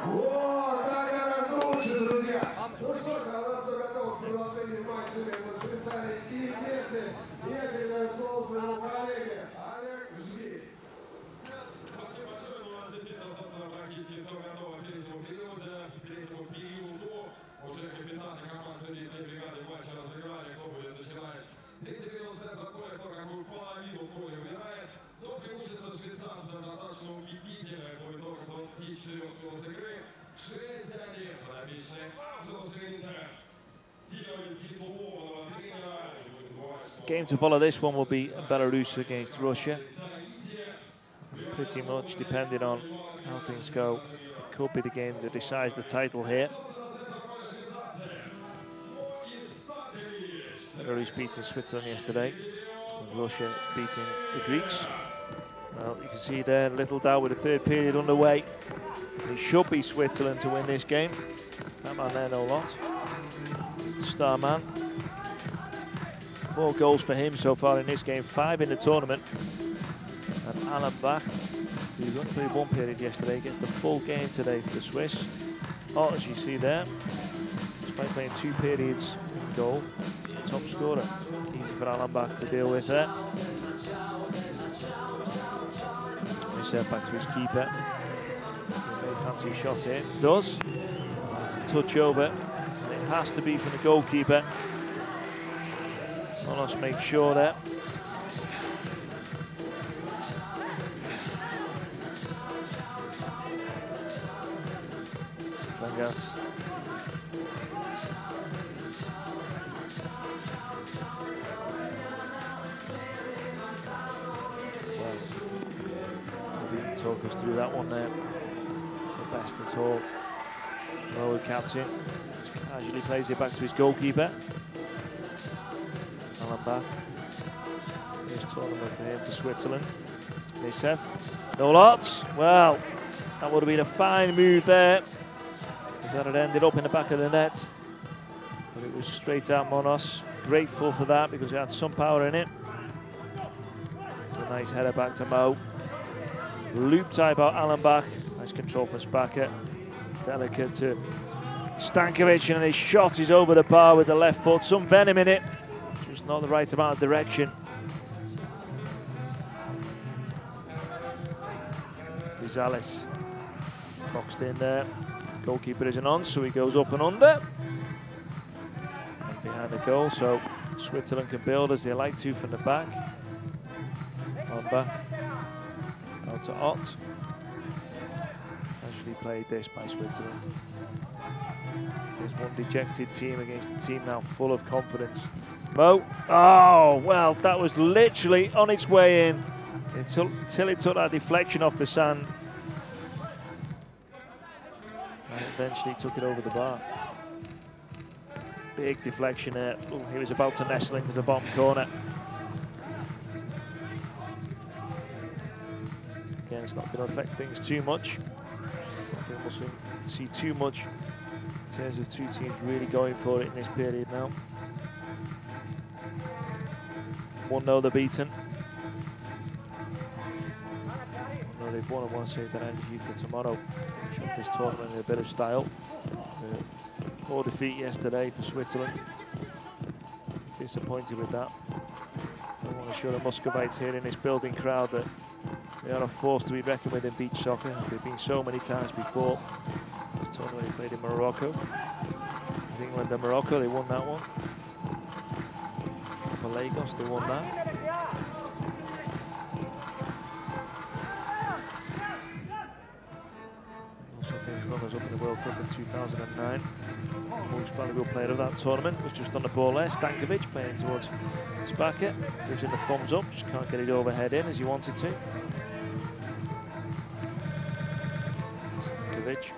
Вот, так гораздо лучше, друзья. Ну что ж, а у нас все готово к продолжению матча между Швейцарией и Грецией. Я передаю слово своему коллеге. Олег, жги. Спасибо большое, у нас действительно, собственно, практически все готово к третьему периоду. Уже капитаны команд судейской бригады матча разыграли, кто будет начинать. Третий период сет за поле, кто какую половину поля убирает. Но преимущество швейцарцев достаточно убедительное по итогам 24 минут игры. 6-1, подопечные Анджело Швейцария. Силой титулованного тренера. Game to follow this one will be Belarus against Russia. Pretty much depending on how things go, it could be the game that decides the title here. Belarus beating Switzerland yesterday, and Russia beating the Greeks. Well, you can see there, little doubt with the third period underway. It should be Switzerland to win this game. That man there, no lot. He's the star man. 4 goals for him so far in this game, 5 in the tournament. And Alan Bach, who only played 1 period yesterday, gets the full game today for the Swiss. Oh, as you see there, despite playing 2 periods in goal, top scorer. Easy for Alan Bach to deal with there. He back to his keeper. He may fancy a shot here. Does. It's a touch over. And it has to be from the goalkeeper. Monos makes sure there. Vangas. Talk us through that one there. The best at all. Lower captain. Just casually plays it back to his goalkeeper. Alan Bach. First tournament for him for Switzerland. Nisev. No lots. Well, that would have been a fine move there. If that had ended up in the back of the net. But it was straight out Monos. Grateful for that because it had some power in it. It's a nice header back to Mo. Loop type out Alan Bach. Nice control from Spacker. Delicate to Stankovic, and his shot is over the bar with the left foot. Some venom in it. Just not the right amount of direction. Rizales boxed in there. His goalkeeper isn't on, so he goes up and under. And behind the goal, so Switzerland can build as they like to from the back. Alan Bach. Out to Ott. Actually played this by Switzerland. There's one dejected team against a team now full of confidence. Mo. Oh, well, that was literally on its way in until it took that deflection off the sand. And eventually took it over the bar. Big deflection there. Ooh, he was about to nestle into the bottom corner. Again, it's not going to affect things too much. I think we'll see too much in terms of 2 teams really going for it in this period now. 1-0 they're beaten. 1-0 they've won. I want to save that energy for tomorrow. Finish off this tournament in a bit of style. Poor defeat yesterday for Switzerland. Disappointed with that. I want to show the Muscovites here in this building crowd that they are a force to be reckoned with in beach soccer. They've been so many times before. This tournament they played in Morocco. With England and Morocco, they won that one. For Lagos, they won that. Also Same runners up in the World Cup in 2009. Most valuable player of that tournament was just on the ball there. Stankovic playing towards Spaka. Gives him a thumbs up, just can't get it overhead in as he wanted to. Stankovic.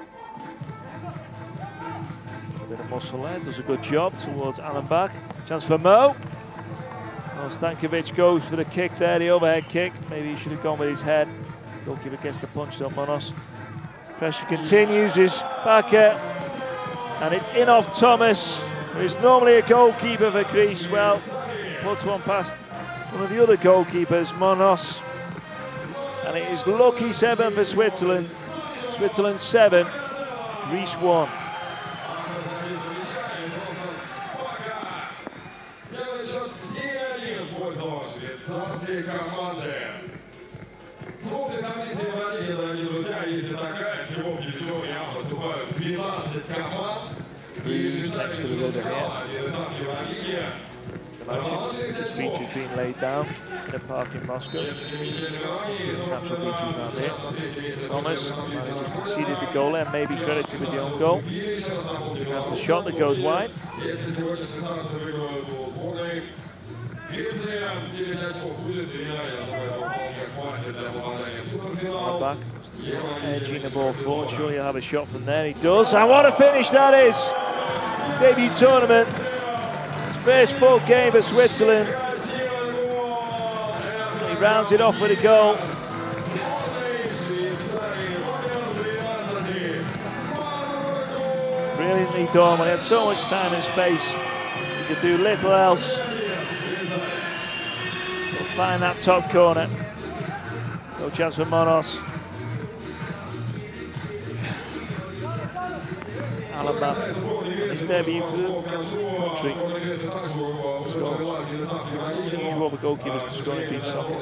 A bit of muscle there, does a good job towards Alan Back. Chance for Mo. Well, Stankovic goes for the kick there, the overhead kick. Maybe he should have gone with his head. Goalkeeper gets the punch on Monos. Pressure continues, is Bakker. And it's in off Thomas, who is normally a goalkeeper for Greece. Well, puts one past one of the other goalkeepers, Monos. And it is lucky 7 for Switzerland. Switzerland 7, Greece 1. Смотрит таблица Евролиги, дорогие друзья, если такая, всего в дивизионе А выступают 12 команд. И 16 этап Евролиги. This beach is being laid down in a park in Moscow. Two natural beaches around here. Thomas just conceded the goal there, maybe credited with the own goal. He has the shot that goes wide. Back, edging the ball forward. Surely he'll have a shot from there. He does, and what a finish that is! Debut tournament. First full game for Switzerland. He rounds it off with a goal. Brilliantly done. When he had so much time and space, he could do little else. He'll find that top corner. No chance for Monos. Alabama, his debut for the country. Unusual for goalkeepers to score in beach soccer.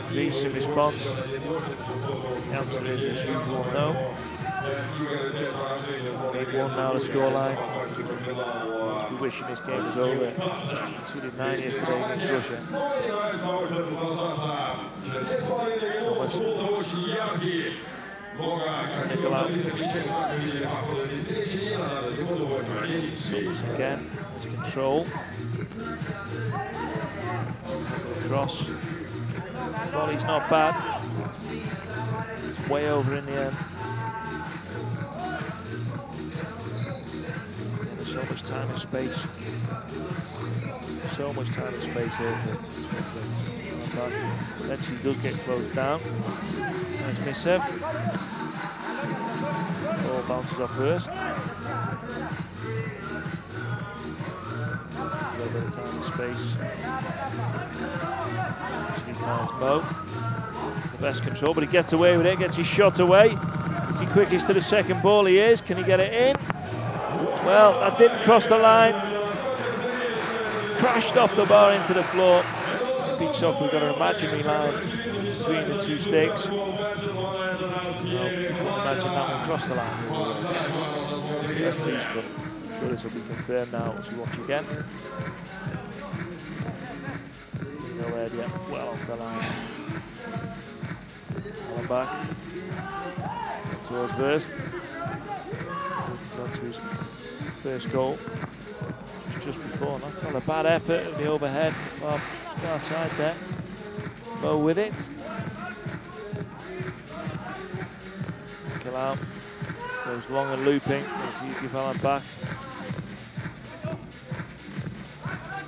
Greece in response. The answer is as usual, no. 8-1 now the scoreline. We're wishing this game was over. Sweden 9 yesterday against Russia. Thomas. Again, it's control. Cross. Volley's not bad. It's way over in the end. Yeah, there's so much time and space. So much time and space here for eventually does get closed down. Nice miss-serve. Ball bounces off first. There's a little bit of time and space. He finds Mo. The best control, but he gets away with it, gets his shot away. Is he quickest to the second ball? He is. Can he get it in? Well, that didn't cross the line. Crashed off the bar into the floor. Beach soccer, we've got an imaginary line between the two stakes. Imagine that one crossed the line. The referee's cut. I'm sure this will be confirmed now as we watch again. No head yet, well off the line. Alan back. Towards Verst. Got to his first goal. Just before, that's not a bad effort of the overhead. Well, far side there. Mo with it. Kill out. Goes long and looping. It's easy for Alan back.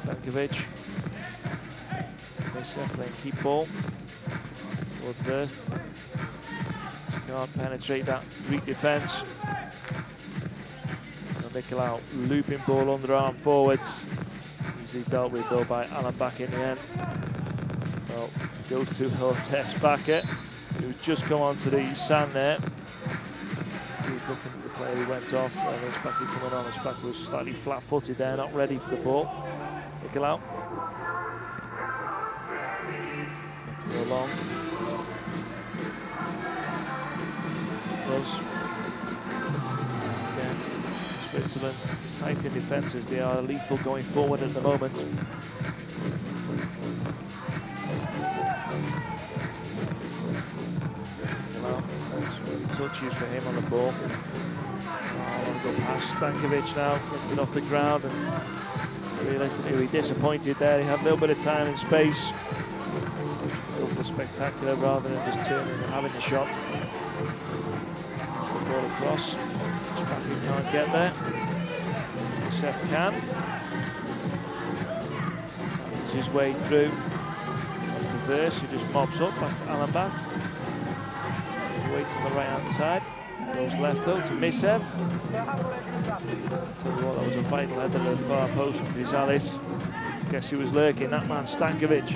Stankovic. Misser playing keep ball. Towards Verst. Can't penetrate that Greek defence. Nicolau looping ball underarm forwards. Easily dealt with though by Alan back in the end. Well, goes to Hortes Bakker, who's just come onto the sand there. He was looking at the player who went off. There's Bakker coming on. Bakker was slightly flat-footed there, not ready for the ball. Nicolau. To go long. Does. Again. Switzerland is tight in defences. They are lethal going forward at the moment. substitutes for him on the ball. Go past Stankovic now, gets it off the ground, and realistically disappointed there. He had a little bit of time and space. Go for spectacular rather than just turning and having the shot. The ball across. Spacky can't get there. Seth can. Finds his way through. Off to Verse, who just mobs up back to Allenbach. Waits on the right hand side. Goes left though to Misev. Tell you what, that was a vital header to the far post from Grisales. Guess who was lurking? That man Stankovic.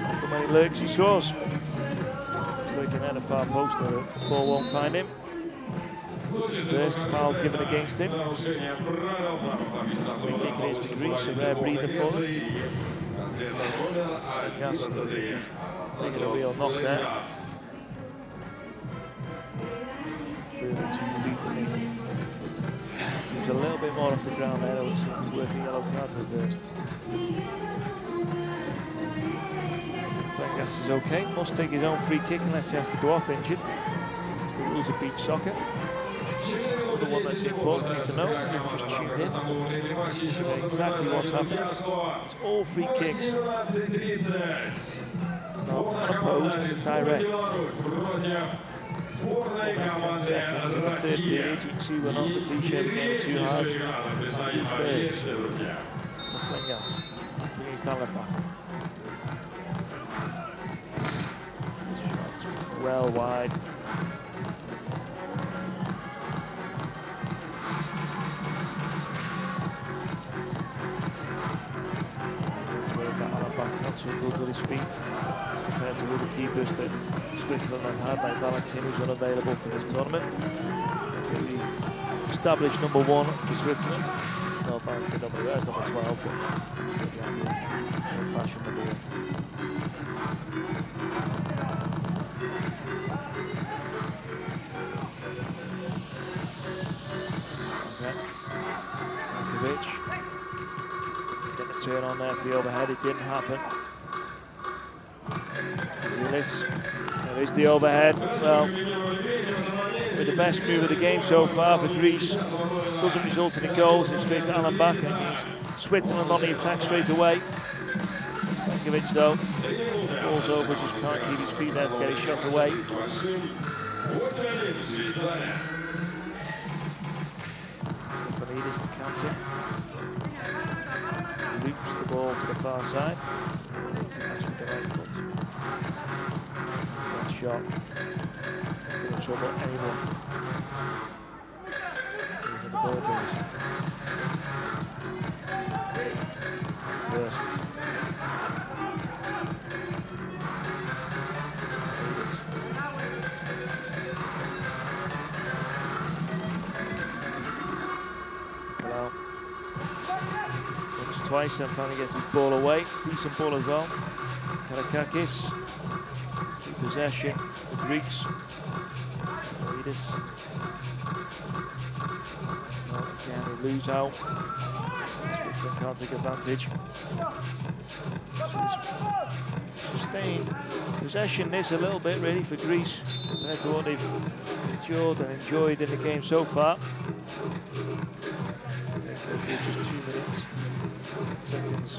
Often when he lurks, he scores. He's lurking at the far post, though. The ball won't find him. First foul given against him. Free kick it is to Greece, a rare breather for them. Yes, taking a real knock there. 2 feet. He was a little bit more off the ground there. I would say it was worth a yellow card reversed. Flengas is okay. Must take his own free kick unless he has to go off injured. It's the rules of beach soccer. The one that's important for you to know, you've just tuned in. You know exactly what's happening. It's all free kicks. No unopposed, direct. Almost 10 seconds in the third period. You can see we're not the cliche of the game of 2 halves. 2 thirds. Flengas against Allenbach. Shots well wide. Not so good with his feet as compared to other keepers that Switzerland have had, like Valentin, who's unavailable for this tournament. The established number 1 for Switzerland. No, Valentin number 12, but old-fashioned number 1. Stankovic. Getting a turn on there for the overhead, it didn't happen. There is the overhead. Well, with the best move of the game so far for Greece, doesn't result in goals. It's straight to Allenbach, and it's Switzerland on the attack straight away. Stankovic though falls over, just can't keep his feet there to get his shot away. Leaders to counter. Loops the ball to the far side. It's a pass with the right foot. That shot. Not going to trouble anyone. Even the ball goes. First. Twice and finally gets his ball away. Decent ball as well. Karakakis. Possession. The Greeks. Leaders. Well, again, they lose out. Switzerland can't take advantage. Sustained possession this a little bit really for Greece compared to what they've endured and enjoyed in the game so far. I think they'll do just 2 minutes. 10 seconds.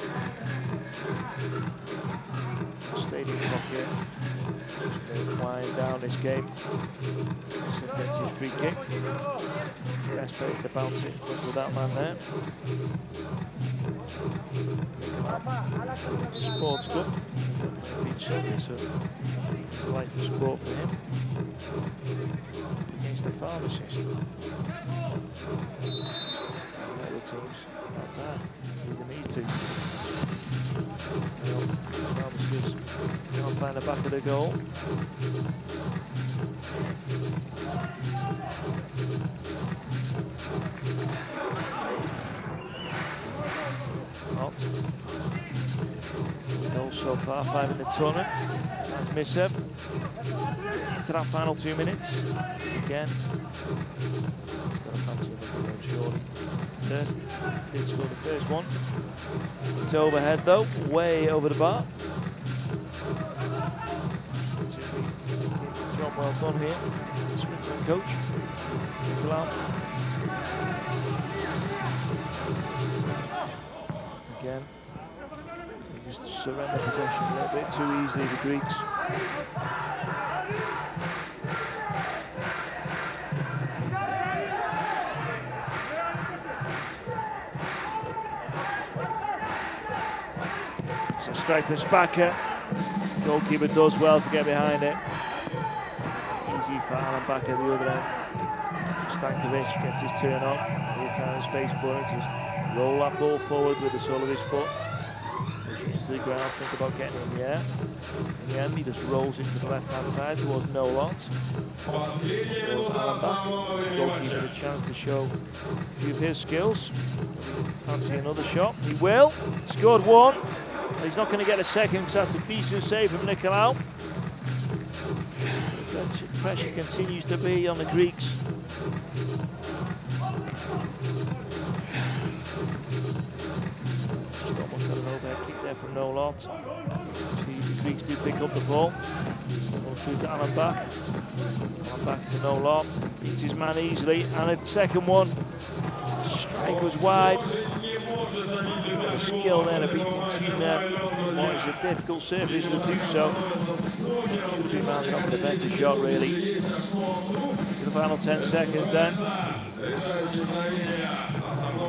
Stadium clock here. Just going to wind down this game. So gets his free kick. Best place to bounce it in front of that man there. It's a sports club. Beach soccer, so it's a life of sport for him. Against the pharmacist. The teams about time. Even these two. Pharmacists can't find the back of the goal. Not. Goals so far, 5 in the tournament. And Misev into that final 2 minutes. It's again. He's got a fancy of a goal, surely. First, did score the first one. It's overhead though, way over the bar. job well done here. Switzerland coach. Again, they just surrender possession a little bit too easily, the Greeks. So strike from Spaka. Goalkeeper does well to get behind it. Easy for Alan back at the other end. Stankovic gets his turn on. Here time and space for him to just roll that ball forward with the sole of his foot. Push it into the ground, think about getting it in the air. In the end, he just rolls it to the left-hand side towards Nolat. Rolls Alan back. Goalkeeper a chance to show a few of his skills. Fancy another shot. He will. Scored one. He's not going to get a second because that's a decent save from Nicolau. The pressure continues to be on the Greeks. Just almost got an overhead kick there from Nolat. The Greeks do pick up the ball. Goes through to Alan back. Alan back to Nolat. Beats his man easily. And the second one. Strike was wide. The skill there of beating two men. What is a difficult surface to do so. Should be mounted up with a better shot, really. To the final 10 seconds then.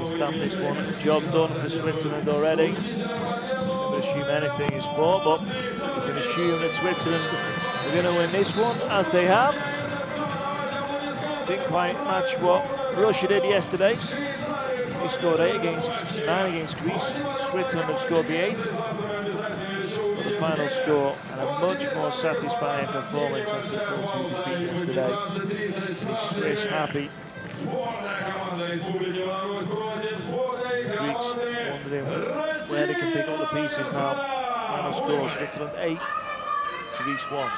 Stamp this one. Job done for Switzerland already. Never assume anything in sport, but you can assume that Switzerland are going to win this one, as they have. Didn't quite match what Russia did yesterday. They scored 9 against Greece. Switzerland have scored the 8. But the final score and a much more satisfying performance after the 4-2 defeat yesterday. He's happy. The Greeks wondering where they can pick up the pieces now. Final score, Switzerland 8, Greece 1.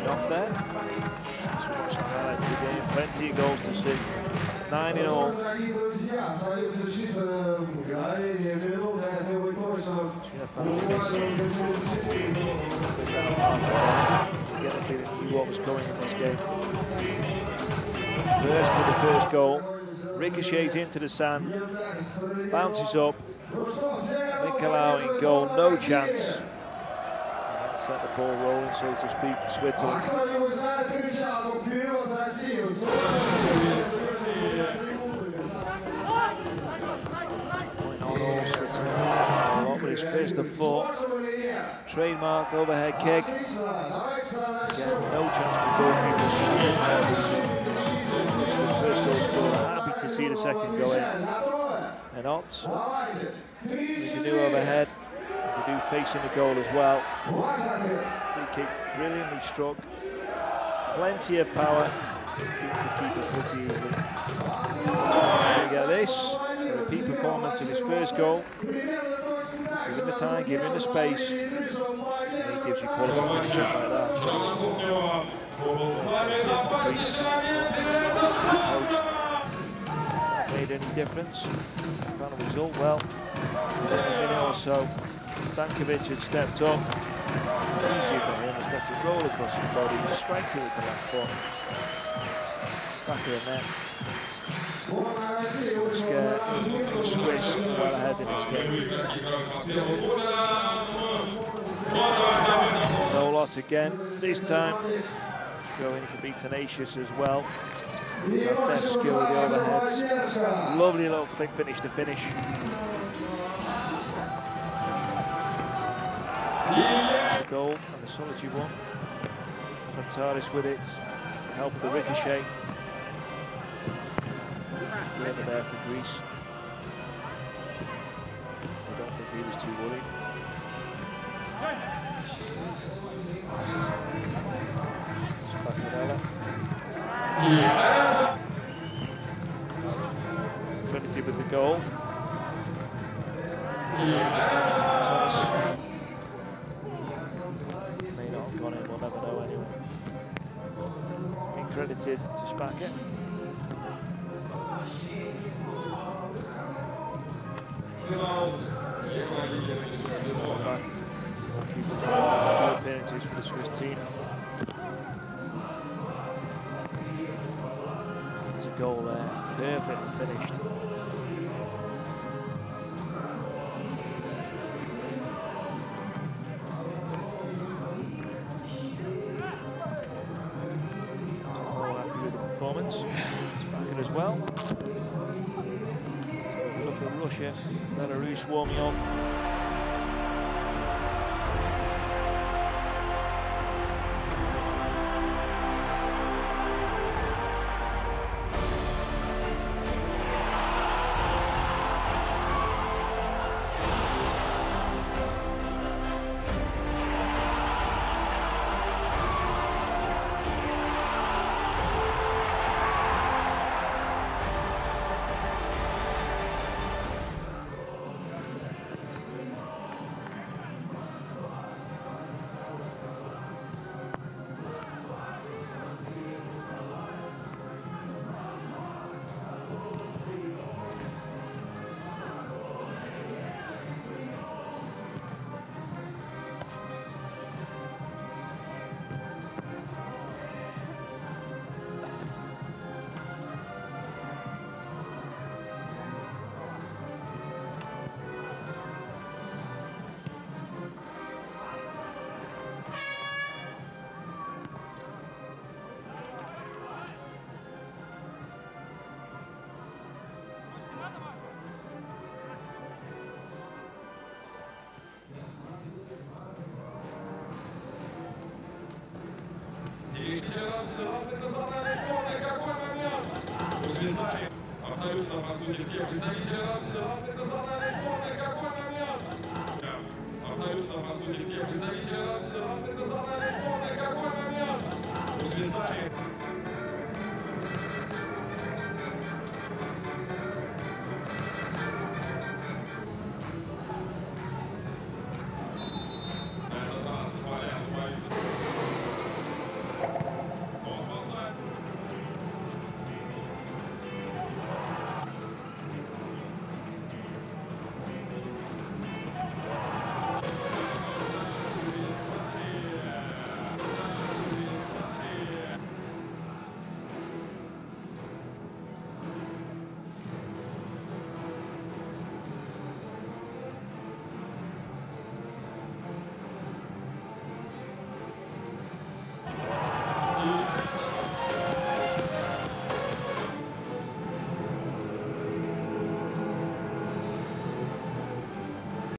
Off there. Just watch the highlights of the game. Plenty of goals to see. 9 in all. Get the feeling he knew what was going in this game. Burst with the first goal. Ricochets into the sand. Bounces up. Nicolau in goal. No chance. Set the ball rolling, so to speak, for Switzerland. Point on all Switzerland. With his first of 4. Trademark overhead kick. Again, no chance for goalkeepers. The first goal scorer. Happy to see the second go in. And Otts, he can do overhead. He can do facing the goal as well. Free kick, brilliantly struck. Plenty of power. Keeps the keeper pretty easily. We get this. A repeat performance of his first goal. Give him the time, give him the space. And he gives you quality finishes like that. Made any difference? Final result? Well, within a minute or so, Stankovic had stepped up. Easier for him, has let it roll across his body, he strikes it with the left foot. Back of the net. Scared. The Swiss well ahead in this game. Nolat again, this time showing he can be tenacious as well. He's had depth skill with the overheads. Lovely little flick finish to finish. The goal and the solitary one. Pantaris with it, help with the ricochet. Winner there for Greece. I don't think he was too worried. Credited with the goal. Thomas may not have gone in, we'll never know anyway. Being credited to Spacker. Appearances for the Swiss team. It's a goal there, perfectly finished. All happy with the performance. Spacker as well. Look at Russia, Belarus warming up. Какой момент? В Швейцарии абсолютно, по сути, все представители разных национальных